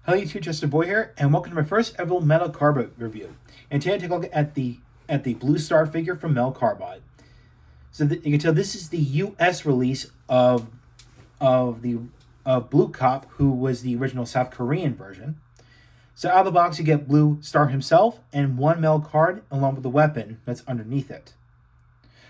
Hello YouTube, Just a Boy here, and welcome to my first ever Metal Cardbot review. And today I take a look at the Blue Star figure from Metal Cardbot. So you can tell this is the U.S. release of Blue Cop, who was the original South Korean version. So out of the box you get Blue Star himself and one metal card along with the weapon that's underneath it.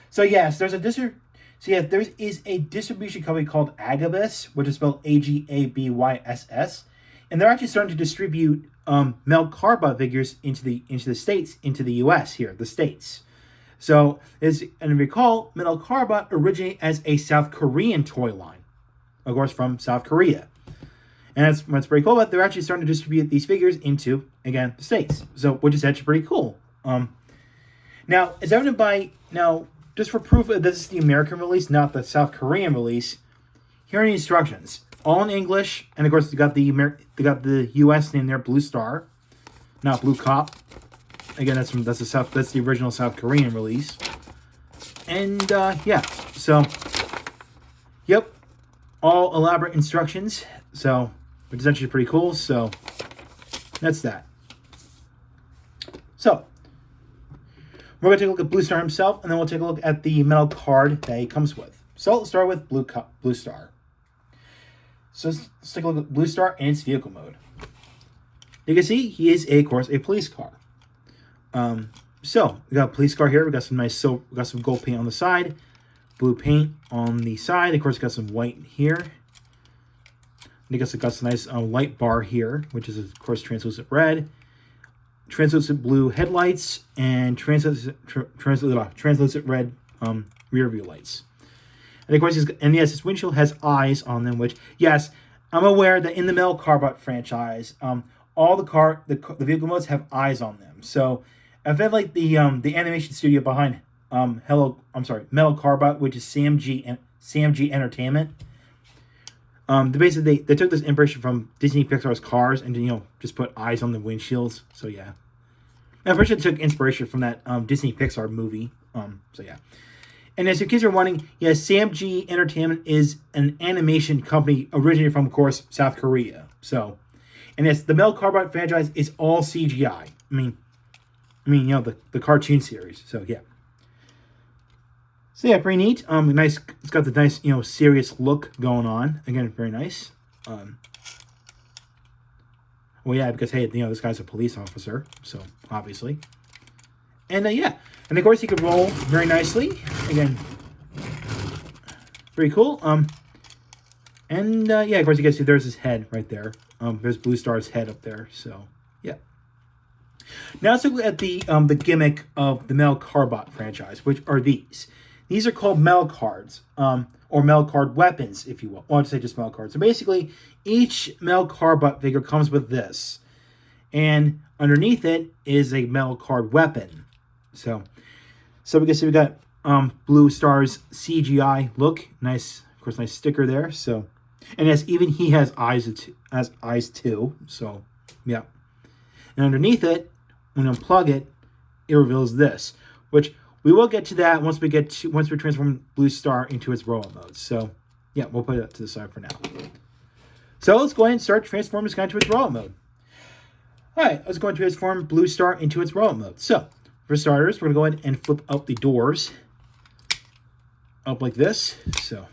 So yes, there is a distribution company called Agabus, which is spelled Agabys. And they're actually starting to distribute Metal Cardbot figures into the states, into the U.S. here, the states. So, and recall, Metal Cardbot originated as a South Korean toy line, of course, from South Korea. And that's what's pretty cool. But they're actually starting to distribute these figures into, again, the states. So, which is actually pretty cool. Now, is evident by just for proof that this is the American release, not the South Korean release. Here are the instructions. All in English, and of course they got the U.S. name there, Blue Star, not Blue Cop. Again, that's the original South Korean release. And yeah, so yep, all elaborate instructions. So which is actually pretty cool. So that's that. So we're gonna take a look at Blue Star himself, and then we'll take a look at the metal card that he comes with. So let's start with Blue Star. So let's take a look at Blue Star in its vehicle mode. You can see he is, of course, a police car. So we got a police car here. We got some gold paint on the side, blue paint on the side. Of course, got some white here. And got some nice light bar here, which is of course translucent red, translucent blue headlights, and translucent red rear view lights. And of course, yes, his windshield has eyes on them, which, yes, I'm aware that in the Metal Cardbot franchise, all the vehicle modes have eyes on them. So, I feel like the animation studio behind Metal Cardbot, which is Sam G Entertainment, they took this inspiration from Disney Pixar's Cars and just put eyes on the windshields. So yeah, I'm pretty sure they took inspiration from that Disney Pixar movie. So yeah. And as you kids are wondering, yes, Sam G Entertainment is an animation company originated from, of course, South Korea. So, and yes, the Metal Cardbot franchise is all CGI. I mean, the cartoon series. So yeah. So yeah, pretty neat. Nice. It's got the nice, serious look going on. Again, very nice. Well, yeah, because hey, this guy's a police officer, so obviously. And yeah, and of course he could roll very nicely. Again, pretty cool. And yeah, of course you can see there's his head right there. There's Blue Star's head up there. So yeah. Now let's look at the gimmick of the Metal Cardbot franchise, which are these. These are called metal cards, or metal card weapons, if you will. Well, I'd say just metal cards. So basically, each Metal Cardbot figure comes with this, and underneath it is a metal card weapon. So we can see we got Blue Star's CGI look, nice, of course, nice sticker there. So, and yes, even he has eyes too. So, yeah. And underneath it, when you unplug it, it reveals this, which we will get to that once we transform Blue Star into its robot mode. So, yeah, we'll put it to the side for now. So let's go ahead and start transforming this guy into its robot mode. All right, let's go ahead and transform Blue Star into its robot mode. So, for starters, we're going to go ahead and flip up the doors up like this. So,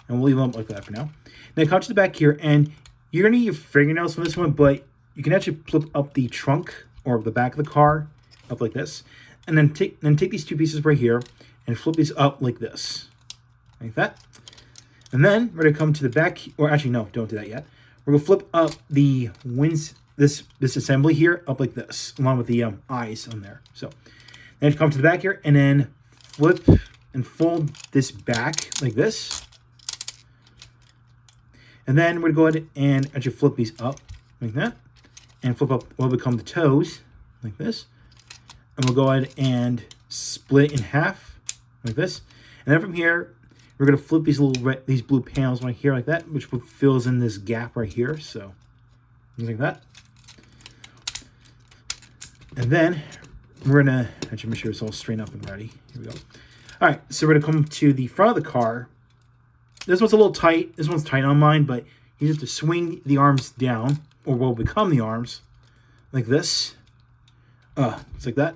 and we'll leave them up like that for now. Now, come to the back here, and you're going to need your fingernails from this one, but you can actually flip up the trunk or the back of the car up like this. And then take these two pieces right here and flip these up like this. Like that. And then we're going to come to the back, or actually, no, don't do that yet. We're going to flip up the this assembly here up like this, along with the eyes on there. So then come to the back here and then flip and fold this back like this. And then we're going to go ahead and actually flip these up like that. And flip up what will become the toes like this. And we'll go ahead and split in half like this. And then from here, we're going to flip these blue panels right here like that, which fills in this gap right here. So like that. And then we're going to actually make sure it's all straight up and ready. Here we go. All right, so we're going to come to the front of the car. This one's a little tight. This one's tight on mine, but you have to swing the arms down, or what will become the arms, like this. It's like that.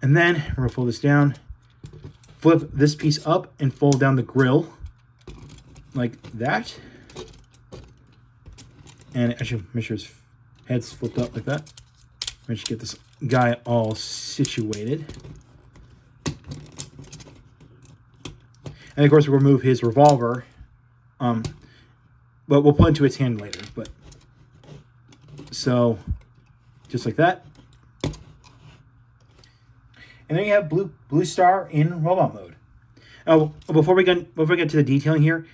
And then we're going to fold this down, flip this piece up, and fold down the grill, like that. And I should make sure his head's flipped up like that. I should get this guy all situated. And of course, we'll remove his revolver. But we'll put into its hand later. But so, just like that. And then you have blue star in robot mode. Oh, before we get to the detailing here,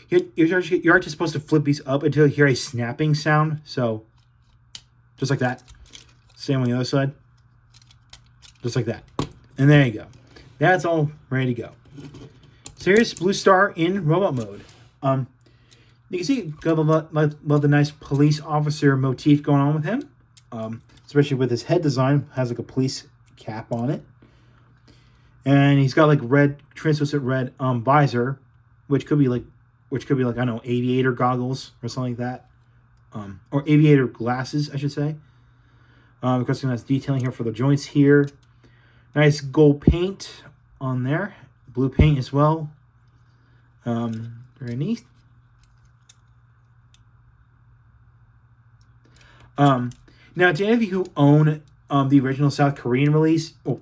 you're actually supposed to flip these up until you hear a snapping sound. So, just like that. Same on the other side. Just like that. And there you go. That's all ready to go. So here's Blue Star in robot mode. You can see love the nice police officer motif going on with him. Especially with his head design, has like a police cap on it. And he's got like red, translucent red visor, which could be like I don't know, aviator goggles or something like that. Or aviator glasses, I should say. Because nice detailing here for the joints here. Nice gold paint on there. Blue paint as well. Very neat. Now, to any of you who own the original South Korean release, or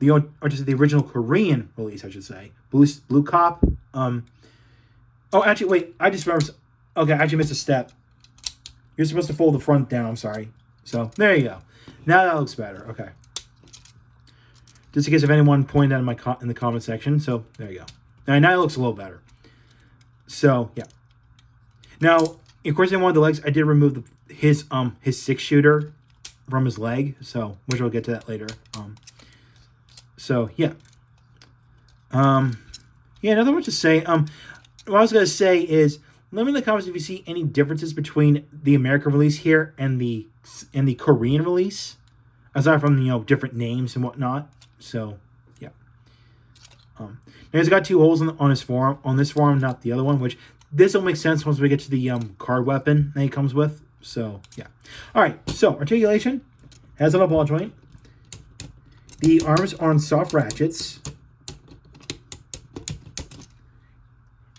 just the original Korean release, I should say, Blue Cop. Oh, actually, wait. I just remembered. Okay, I actually missed a step. You're supposed to fold the front down. I'm sorry. So there you go. Now that looks better. Okay. Just in case if anyone pointed out in the comment section. So there you go. Now it looks a little better. So yeah. Now, of course, in one of the legs, I did remove his 6-shooter from his leg. So which we'll get to that later. So yeah. Another one to say. What I was gonna say is, let me in the comments if you see any differences between the American release here and the Korean release, aside from different names and whatnot. So yeah. Now he's got 2 holes on his forearm, on this forearm, not the other one. Which this will make sense once we get to the card weapon that he comes with. So yeah. All right. So articulation has on a ball joint. The arms are on soft ratchets.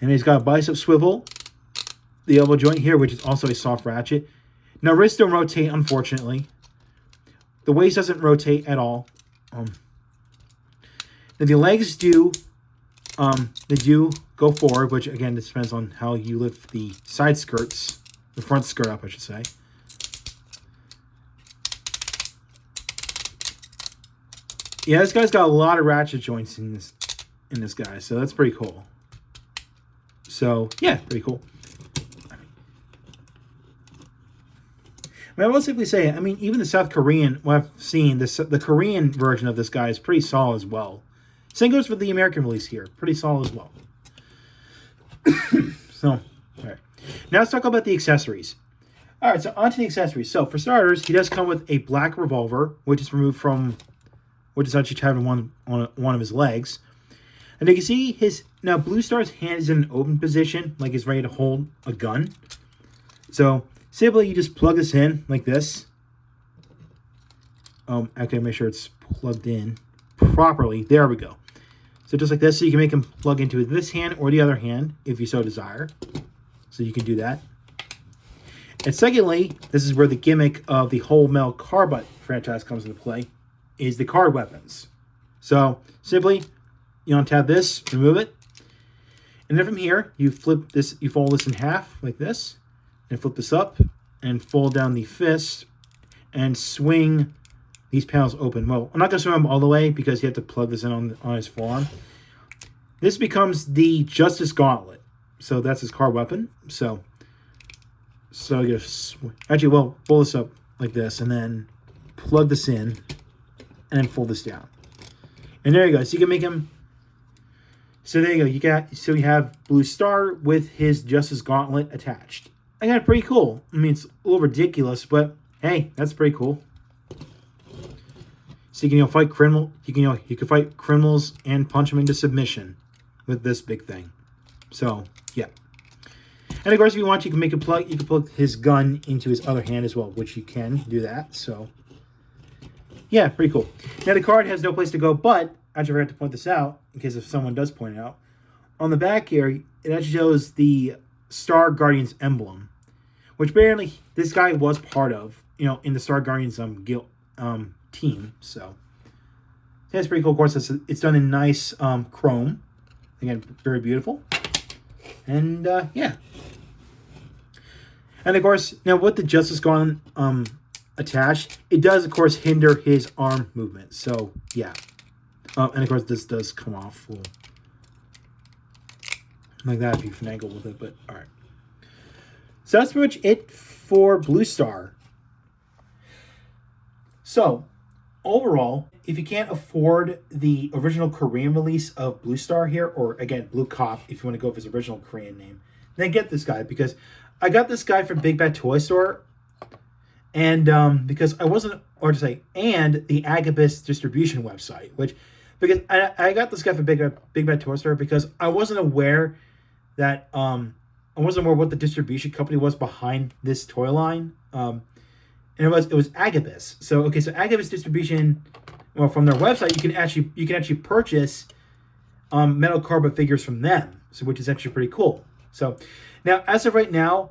And he's got a bicep swivel, the elbow joint here, which is also a soft ratchet. Now, wrists don't rotate, unfortunately. The waist doesn't rotate at all. Now, the legs do, they do go forward, which, again, this depends on how you lift the side skirts, the front skirt up, I should say. Yeah, this guy's got a lot of ratchet joints in this guy, so that's pretty cool. So, yeah, pretty cool. I will simply say, I mean, even the South Korean, what I've seen, the Korean version of this guy is pretty solid as well. Same goes for the American release here. Pretty solid as well. So, all right. Now let's talk about the accessories. All right, so on to the accessories. So, for starters, he does come with a black revolver, which is removed from, which is actually tied on one of his legs. And you can see now Blue Star's hand is in an open position, like he's ready to hold a gun. So simply you just plug this in like this. Actually, make sure it's plugged in properly. There we go. So just like this, so you can make him plug into this hand or the other hand if you so desire. So you can do that. And secondly, this is where the gimmick of the whole Metal Cardbot franchise comes into play, is the card weapons. So simply, you untap this, remove it, and then from here, you flip this, you fold this in half like this, and flip this up, and fold down the fist, and swing these panels open. Well, I'm not going to swing them all the way because you have to plug this in on his forearm. This becomes the Justice Gauntlet. So that's his card weapon. So you actually, well, pull this up like this, and then plug this in, and then fold this down. And there you go. So you can make him. So there you go. You have Blue Star with his Justice Gauntlet attached. Again, pretty cool. I mean, it's a little ridiculous, but hey, that's pretty cool. So you can fight criminal. You can fight criminals and punch them into submission with this big thing. So yeah. And of course, if you want, you can make a plug. You can plug his gun into his other hand as well, which you can do that. So, yeah, pretty cool. Now the card has no place to go, but I just forgot to point this out in case if someone does point it out. On the back here, it actually shows the Star Guardians emblem, which apparently this guy was part of, in the Star Guardians guild team. So that's pretty cool. Of course, it's done in nice chrome. Again, very beautiful. And yeah. And of course, now with the Justice Guard attached, it does of course hinder his arm movement. So yeah. And of course, this does come off like that if you finagle with it. But all right. So that's pretty much it for Blue Star. So overall, if you can't afford the original Korean release of Blue Star here, or again, Blue Cop, if you want to go with his original Korean name, then get this guy, because I got this guy from Big Bad Toy Store, and because I wasn't, or to say, and the Agabus distribution website, because I got this guy from Big Bad Toy Store because I wasn't aware that, I wasn't aware what the distribution company was behind this toy line, and it was Agabus. So okay, so Agabus distribution. Well, from their website, you can actually purchase metal Cardbot figures from them, so which is actually pretty cool. So now, as of right now,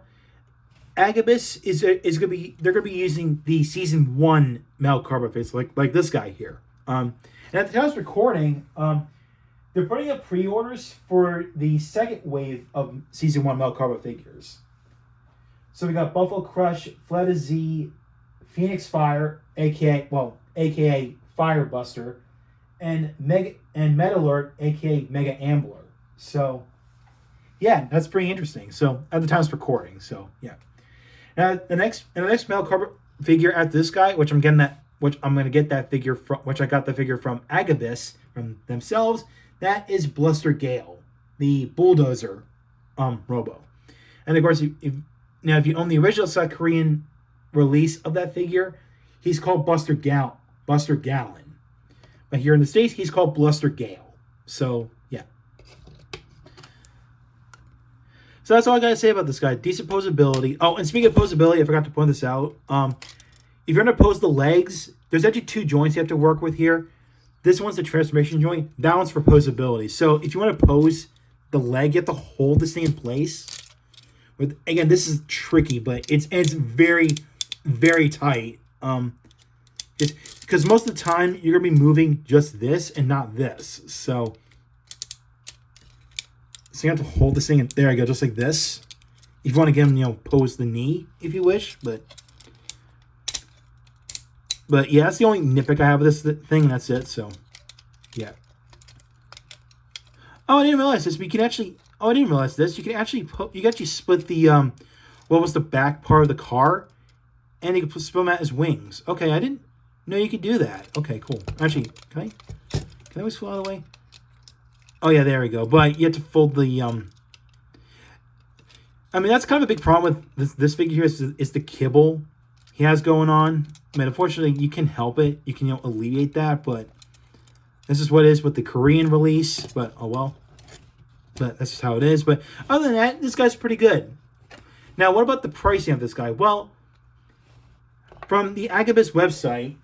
Agabus is gonna be using the season 1 metal Cardbot figures like this guy here. And at the time of this recording, they're putting up pre-orders for the second wave of season 1 metal Cardbot figures. So we got Buffalo Crush, Fleta Z, Phoenix Fire, a.k.a. Firebuster, and Metalord, a.k.a. Mega Ambler. So, yeah, that's pretty interesting. So, at the time of recording, so yeah. Now, the next metal Cardbot figure after this guy, which I'm going to get that figure from, which I got the figure from Agabus from themselves. That is Bluster Gale, the bulldozer, Robo. And of course, if you own the original South Korean release of that figure, he's called Buster Gallon. But here in the States, he's called Bluster Gale. So, yeah. So that's all I got to say about this guy. Decent posability. Oh, and speaking of posability, I forgot to point this out. If you're going to pose the legs, there's actually 2 joints you have to work with here. This one's the transformation joint. That one's for posability. So if you want to pose the leg, you have to hold this thing in place. Again, this is tricky, but it's very, very tight. Because most of the time you're gonna be moving just this and not this. So you have to hold this thing in, there you go, just like this. If you want to get him, pose the knee if you wish, but yeah, that's the only nitpick I have with this thing. That's it. So yeah. Oh, I didn't realize this. But you can actually. Oh, I didn't realize this. You can actually split the what was the back part of the car, and you can split them out as wings. Okay, I didn't know you could do that. Okay, cool. Actually, can I always fly the way? Oh yeah, there we go. But you have to fold the I mean, that's kind of a big problem with this figure here is the kibble he has going on. I mean, unfortunately, you can help it. You can alleviate that, but this is what it is with the Korean release. But oh well. But that's just how it is. But other than that, this guy's pretty good. Now, what about the pricing of this guy? Well, from the Agabus website,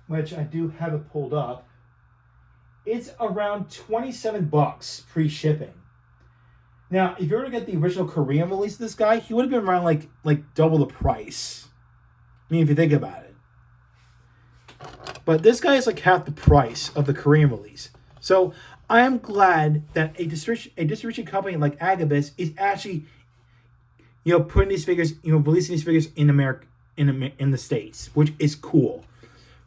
which I do have it pulled up, it's around $27 pre-shipping. Now, if you were to get the original Korean release of this guy, he would have been around like double the price. I mean, if you think about it. But this guy is like half the price of the Korean release. So I am glad that a distribution company like Agabus is actually, putting these figures, releasing these figures in America, in the States, which is cool.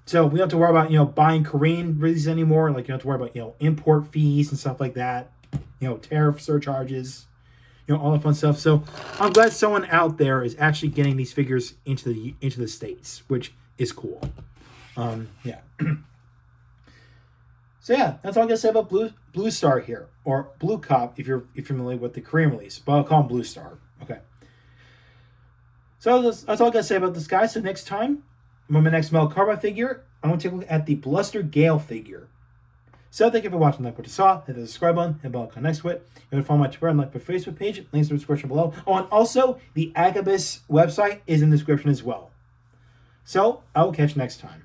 So we don't have to worry about, buying Korean releases anymore. Like, you don't have to worry about, import fees and stuff like that. Tariff surcharges, all that fun stuff. So I'm glad someone out there is actually getting these figures into the States, which is cool. Yeah. So yeah, that's all I gotta say about Blue Star here, or Blue Cop if you're familiar with the Korean release, but I'll call him Blue Star. Okay. So that's all I gotta say about this guy. So next time, on my next metal Cardbot figure, I'm gonna take a look at the Bluster Gale figure. So thank you for watching. Like what you saw, hit the subscribe button, hit the bell icon next to it. You can follow my Twitter and like my Facebook page. Links in the description below. Oh, and also the Agabus website is in the description as well. So I will catch you next time.